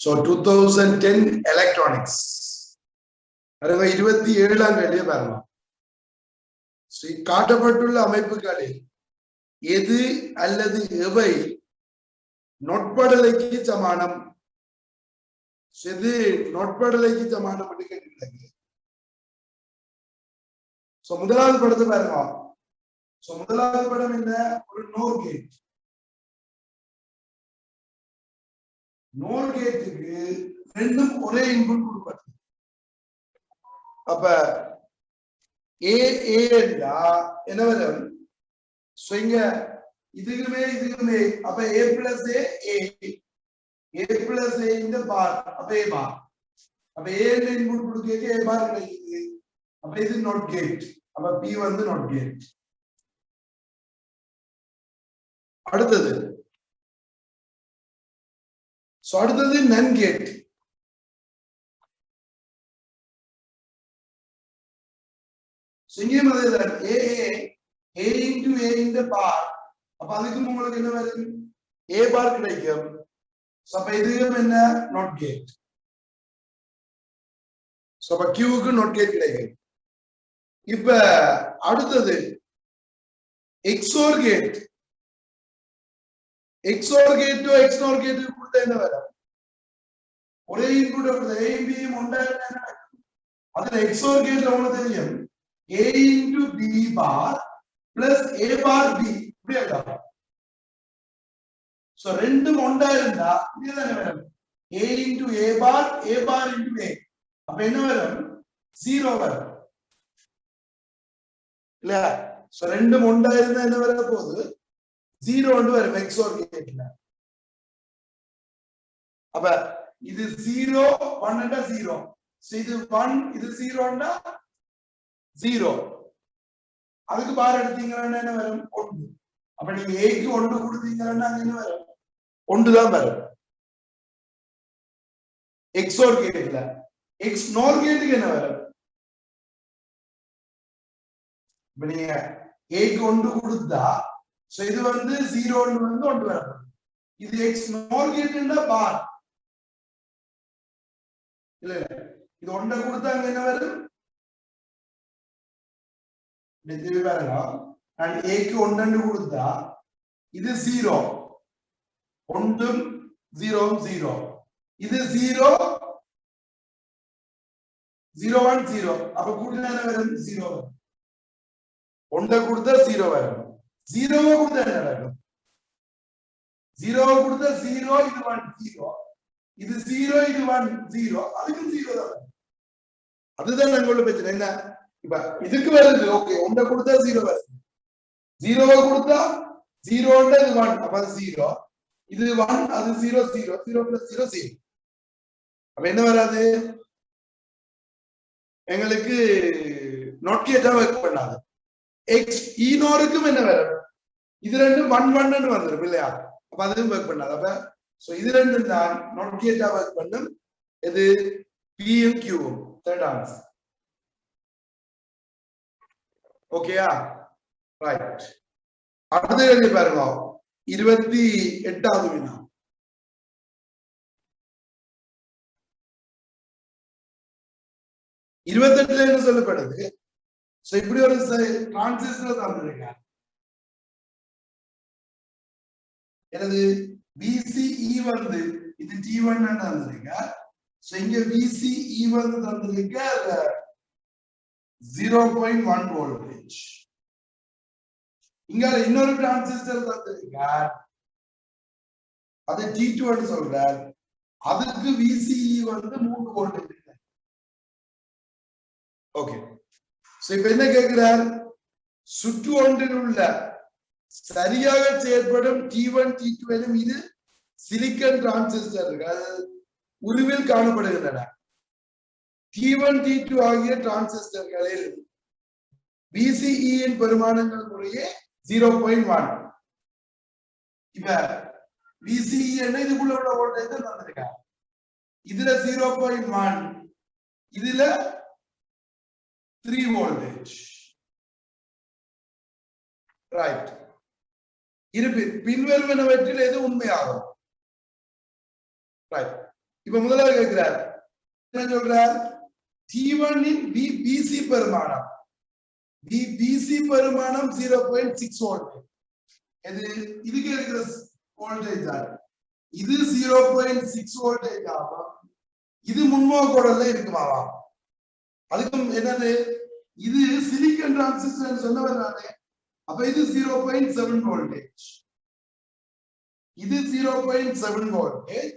So 2010 electronics. அதுங்க 27ஆம் கேள்வியை பாருங்க. ஸ்ரீ காட்டப்பட்டுள்ள அமைப்புகளில் எது அல்லது எவை நொட்படலைக்கு சமானம்? எது நொட்படலைக்கு சமானம் என்று கேட்கிறாங்க. சோ முதலாவது படத்தை பாருங்க. சோ முதலாவது படம் என்ன? ஒரு நோர் கேட். நோர் கேட்டுக்கு ரெண்டும் ஒரே இன்புட் கொடுப்பாங்க. அப்ப ஏ ஏண்டா என்ன வரும்? இங்க இதுக்குமே அப்ப ஏ பிளஸ் ஏ பிளஸ் ஏ இந்த பார் அப்ப ஏ பார் அப்ப ஏ இன்புட் கொடுக்க ஏ பார் கிடைக்குது. அப்ப இது நாட் கேட். அப்ப பி வந்து நாட் கேட். அடுத்தது நன் gate. A into A in the bar. அப்ப அதுக்கு உங்களுக்கு என்ன வரும்? A bar கிடைக்கும். அப்ப இதுவும் என்ன? not gate. அப்ப Q க்கு not gate கிடைக்கும். இப்ப அடுத்தது XOR gate. XOR gate to XNOR gate கொடுத்தா என்ன வரும்? ஒரே இன்புட் கொடுத்தா A B ஒன்றா என்ன? அதுல XOR gate உங்களுக்கு தெரியும். A into B bar plus A bar B இப்படி எழுதலாம். சோ ரெண்டும் ஒன்றா இருந்தா இதுதானே வரும். A into A bar into A. அப்ப என்ன வரும்? 0 வரும். இல்ல? சோ ரெண்டும் ஒன்றா இருந்தா என்ன வர போகுது? 0 வந்து வரும் XOR கேட்ல. அப்ப இது 0 1 ண்டா 0. சோ இது 1 இது 0 ண்டா 0. அதுக்கு பார் எடுத்தீங்கன்னா என்ன வரும்? 1. அப்ப நீங்க A க்கு 1 கொடுத்தீங்கன்னா அங்க என்ன வரும்? 1 தான் வரும். XOR கேட்ல. XNOR கேட்டுக்கு என்ன வரும்? இப்ப நீங்க A க்கு 1 கொடுத்தா சோ இது வந்து 0 வந்து 1 வரும். இது XNOR கேட்னா பார். இல்ல இது 1 கொடுத்தா அங்க என்ன வரும்? நெத்திவி பாருங்க. நான் A க்கு 1 கொடுத்தா இது 0. 1 0 0. இது 0 0 1 0. அப்ப கூட்டினா என்ன வரும்? 0 வரும். 1 கொடுத்தா 0 வரும். 0 கொடுத்தா என்ன நடக்கும்? 0 கொடுத்தா 0 இது 1 0. இது 0 இது 1 0. அதுக்கு 0 தான் வரும். அதுதான் நம்மளோட பிரச்சனை. என்ன இப்ப இதுக்கு வருது ஓகே 1 கொடுத்தா 0 வருது. 0 கொடுத்தா 0 ண்டா இது 1 அப்ப அது 0. இது 1 அது 0 0 0 plus 0 0. அப்ப என்ன வராது? எங்களுக்கு not கேட்டா வர்க் பண்ணாது. x ENOR க்கும் என்ன வரும்? இது ரெண்டும் 1 1 ன்னு வந்துரும் இல்லையா? அப்ப அதுவும் வர்க் பண்ணாது. அப்ப சோ இது ரெண்டும் தான் not கேட்டா வர்க் பண்ணும். இது p ம் q ம். third answer. ஓகேயா? ரைட். அடுத்த கேள்வி பாருங்க. 28வது வினா. என்ன சொல்லப்படுது? சோ இப்படி ஒரு டிரான்சிஸ்டர் தந்திருக்காங்க. எனது VCE வந்து இது T1 ன்னு தந்திருக்க. சோ இங்க VCE வந்து தந்திருக்க 0.1 voltage. இங்க இன்னொரு டிரான்சிஸ்டர் தந்திருக்க. அது T2 ன்னு சொல்றார். அதுக்கு VCE வந்து 3 வோல்ட். ஓகே. சோ இப்ப என்ன கேக்குறார்? சுற்று ஒன்றில் உள்ள சரியாக செயல்படும் T1 T2 எனும் இது சிலிக்கன் டிரான்சிஸ்டர்கள் உருவில் காணப்படுகின்றன. T1 T2 ஆகிய டிரான்சிஸ்டர்களில் VCE இன் பெருமானங்கள் முறையே 0.1. இப்ப VCE என்ன இதுக்குள்ள உள்ள வோல்டேஜ் தந்திருக்காங்க. இதுல 0.1 இதுல 3 voltage. ரைட். இருப்பின் பின்வருவனவற்றில் எது உண்மையாகும்? ரைட். இப்ப முதல்ல கேட்கிறார் என்ன சொல்றார் T1 இன் BC பெருமானம் BC பெருமானம் 0.6 வோல்ட் இதுக்கு இருக்கிற வோல்டேஜ் தான் இது 0.6 வோல்டேஜ் ஆகும் இது முன்மோகோடல்ல இருக்குமாவா அதுக்கும் என்னது இது சிலிக்கன் டிரான்சிஸ்டர் சொன்னவர் நானே அப்ப இது 0.7 வோல்டேஜ் இது 0.7 வோல்டேஜ்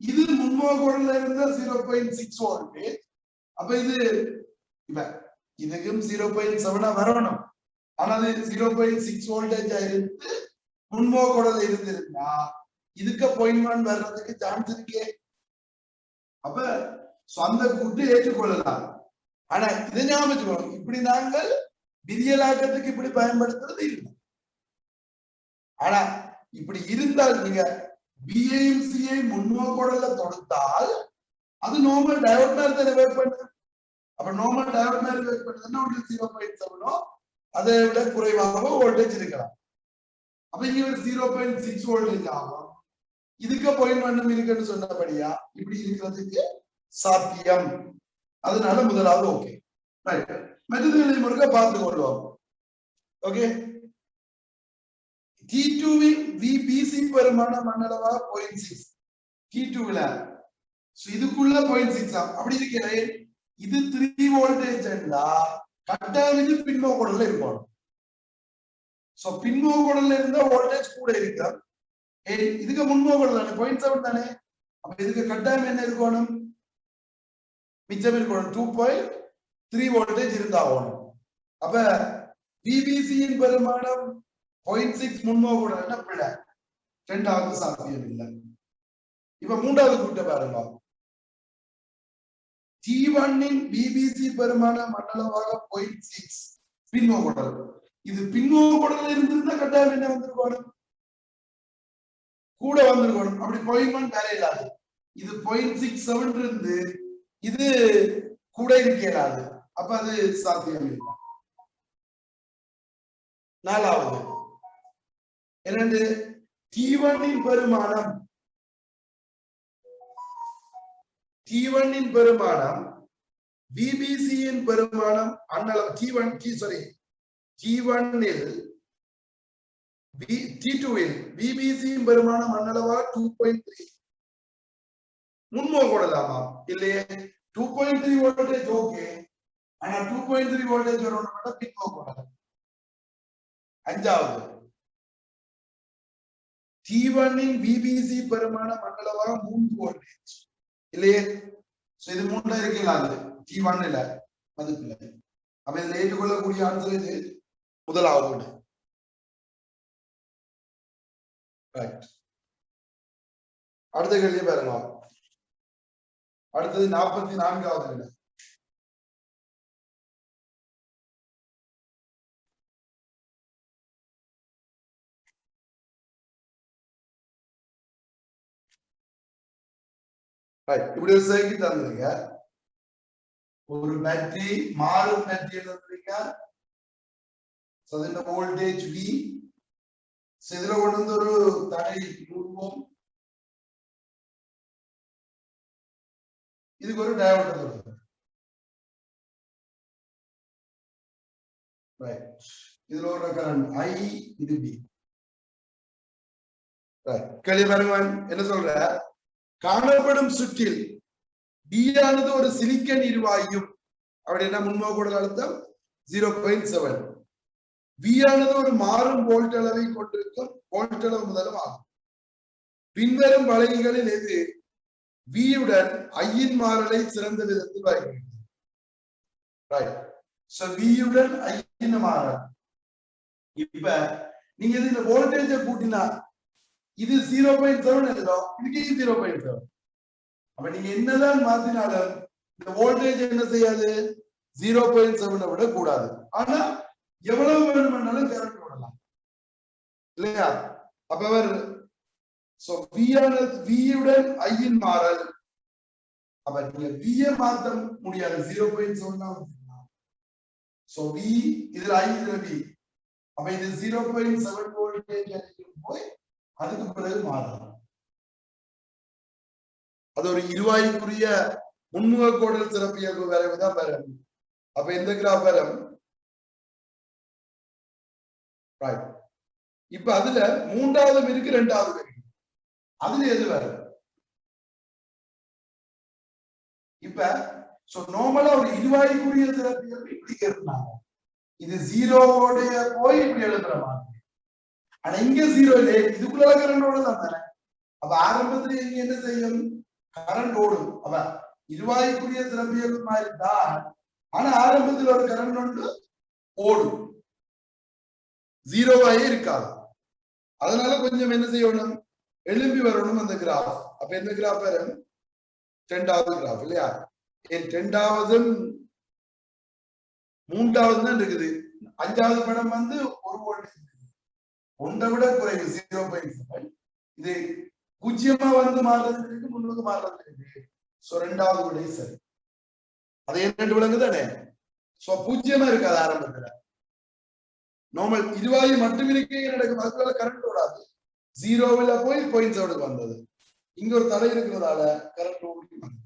இது முன்மோகோடல்ல இருந்த 0.6 வோல்டேஜ் அப்ப இது இதுக்கும் 0.7 வரணும் ஆனா அது 0.6 வோல்டேஜ் இருந்து முன்மோகோடல்ல இருந்திருந்தா இதுக்கு 0.1 வர்றதுக்கு சான்ஸ் இருக்கே அப்ப சொந்த கூட்டு ஏற்றுக்கொள்ளலாம் ஆனா இதை ஞாபகம் இப்படி நாங்கள் விதியலாக்கத்துக்கு இப்படி பயன்படுத்துறது இல்லை ஆனா இப்படி இருந்தால் நீங்க பிஐஎம்சியை முன்மோகோடல்ல தொடுத்தால் அது நார்மல் டயோட் மாதிரி தானே ஒர்க் பண்ணுது அப்ப நார்மல் டயோட் மாதிரி ஒர்க் பண்ணுதுன்னா ஒரு 0.7 அதை விட குறைவாக வோல்டேஜ் இருக்கலாம் அப்ப இங்க ஒரு 0.6 வோல்டேஜ் ஆகும் இதுக்கு 0.1 இருக்குன்னு சொன்னபடியா இப்படி இருக்கிறதுக்கு சாத்தியம் அதனால முதலாவது ஓகே ரைட் மற்றதுகளை முருக பார்த்து கொள்வோம் ஓகே T2 இல் VBC பெருமானம் மண்ணளவா 0.6 T2 ல இதுக்குள்ள 0.6 அப்படி இருக்கிறேன் இது 3 வோல்டேஜ் என்றா கட்டாயம் இது பின்மோகோடல்ல இருக்கும் சோ பின்மோகோடல்ல இருந்தா வோல்டேஜ் கூட இருக்கு இதுக்கு முன்மோகோடல் தானே 0.7 தானே அப்ப இதுக்கு கட்டாயம் என்ன இருக்கணும் மிச்சம் இருக்கணும் 2.3 வோல்டேஜ் இருந்தாகணும் அப்ப VBC இன் பெருமானம் 0.6 முன்மோகோடல் என்ன பிழை இரண்டாவது சாத்தியம் இல்லை இப்ப மூன்றாவது கூட்ட பாருங்க T1 இன் BBC பெருமானம் மண்டலமாக 0.6 பின்மோகோடல் இது பின்மோகோடல்ல இருந்திருந்தா கட்டாயம் என்ன வந்திருக்கணும் கூட வந்திருக்கணும் அப்படி 0.1 வேற இல்லாது இது 0.67 இருந்து இது கூட இருக்கலாது அப்ப அது சாத்தியம் இல்லை நாலாவது என்னது T1 இன் பெருமானம் T1 இன் பெருமானம் BBC இன் பெருமானம் அண்ணளவு T1 இல் T2 இல் BBC இன் பெருமானம் அண்ணளவா 2.3 முன்மோகோடலாமா இல்லையே 2.3 வோல்டேஜ் ஓகே ஆனா 2.3 வோல்டேஜ் வரணும்னா பின்மோகோடலாம் அஞ்சாவது T1 இன் BBC பெருமானம் அண்ணளவா 3 வோல்டேஜ் இல்லையே இது மூன்றா இருக்கலாம் T1 இல்ல மதிப்பில்ல அப்ப இதுல ஏற்றுக்கொள்ளக்கூடிய ஆன்சர் இது முதலாவது அடுத்த கேள்வி பாருங்க அடுத்தது 44வது கேள்வி இப்படி ஒரு சர்க்யூட் தந்துருங்க ஒரு பேட்டரி மாறும் பேட்டரி தந்துருங்க வோல்டேஜ் V இதுல கொண்டு வந்து ஒரு தடை 100 ஓம் இதுக்கு ஒரு டயோட் தந்துருங்க இதுல ஒரு கரண்ட் I இது B கேள்வி பாருங்க என்ன சொல்ற காணப்படும் சுற்றில் B ஆனது ஒரு சிலிக்கன் இருவாயும் அப்படின்னா முன்மோகோடல் அழுத்தம் 0.7 V ஆனது ஒரு மாறும் வோல்ட் அளவை கொண்டிருக்கும் வோல்ட் அளவு முதலும் ஆகும் பின்வரும் வளைகளில் எது V உடன் I இன் மாறலை சிறந்த விதத்தில் வகைப்படுத்தும் V உடன் I இன் மாறல் இப்ப நீங்க இதுல வோல்டேஜை கூட்டினா இது 0.7 எழுதும் இதுக்கு 0.7 அப்ப நீங்க என்னதான் மாத்தினாலும் இந்த வோல்டேஜ் என்ன செய்யாது 0.7 விட கூடாது ஆனா எவ்வளவு வேணும்னாலும் கரண்ட் விடலாம் இல்லையா அப்ப அவர் V உடன் I இன் மாறல் அப்ப நீங்க V மாத்த முடியாது 0.7 தான் V இதுல I இதுல V அப்ப இது 0.7 வோல்டேஜ் போய் அதுக்கு பிறகு மாறலாம் அது ஒரு இருவாய்க்குரிய முன்முக கோடல் சிறப்பியல்பு வரைவுதான் வரும். அப்ப எந்த கிராஃப் வரும்? இப்ப அதுல மூன்றாவது இருக்கு, இரண்டாவது இருக்கு, அதுல எது வரும்? இப்ப நார்மலா ஒரு இருவாய்க்குரிய சிறப்பியல்பு இப்படி கேட்டாங்க, இது ஜீரோவோடைய போய் இப்படி எழுதுற மாதிரி. ஆனா இங்க ஜீரோ இல்லை, இதுக்குள்ள கரண்டோட தான் தானே. அப்ப ஆரம்பத்துல இங்க என்ன செய்யும்? கரண்ட் ஓடும். அப்ப இருவாய்க்குரிய சிறப்பியல்பு மாதிரி தான், ஆனா ஆரம்பத்தில் ஒரு கரண்ட் ஒன்று ஓடும், ஜீரோவாயே இருக்காது. அதனால கொஞ்சம் என்ன செய்யணும்? எழும்பி வரணும் அந்த கிராஃப். அப்ப என்ன கிராஃப் வரும்? இரண்டாவது கிராஃப் இல்லையா? இரண்டாவதும் மூன்றாவது தான் இருக்குது. அஞ்சாவது படம் வந்து 1 வோல்ட், ஒன்றை விட குறைவு 0.7. இது பூஜ்ஜியமா வந்து மாறுறது இருக்கு, முன்னுக்கு மாறுறது இருக்கு. இரண்டாவது விடை சரி. அது என்ன விளங்கு தானே? பூஜ்ஜியமா இருக்காது ஆரம்பத்துல. நார்மல் இருவாயு மட்டும் இருக்கே நடக்கும், அதுக்குள்ள கரண்ட் ஓடாது. ஜீரோவில போய் பாயிண்ட்ஸோடு வந்தது. இங்க ஒரு தடை இருக்கிறதால கரண்ட் ஓடி வந்தது.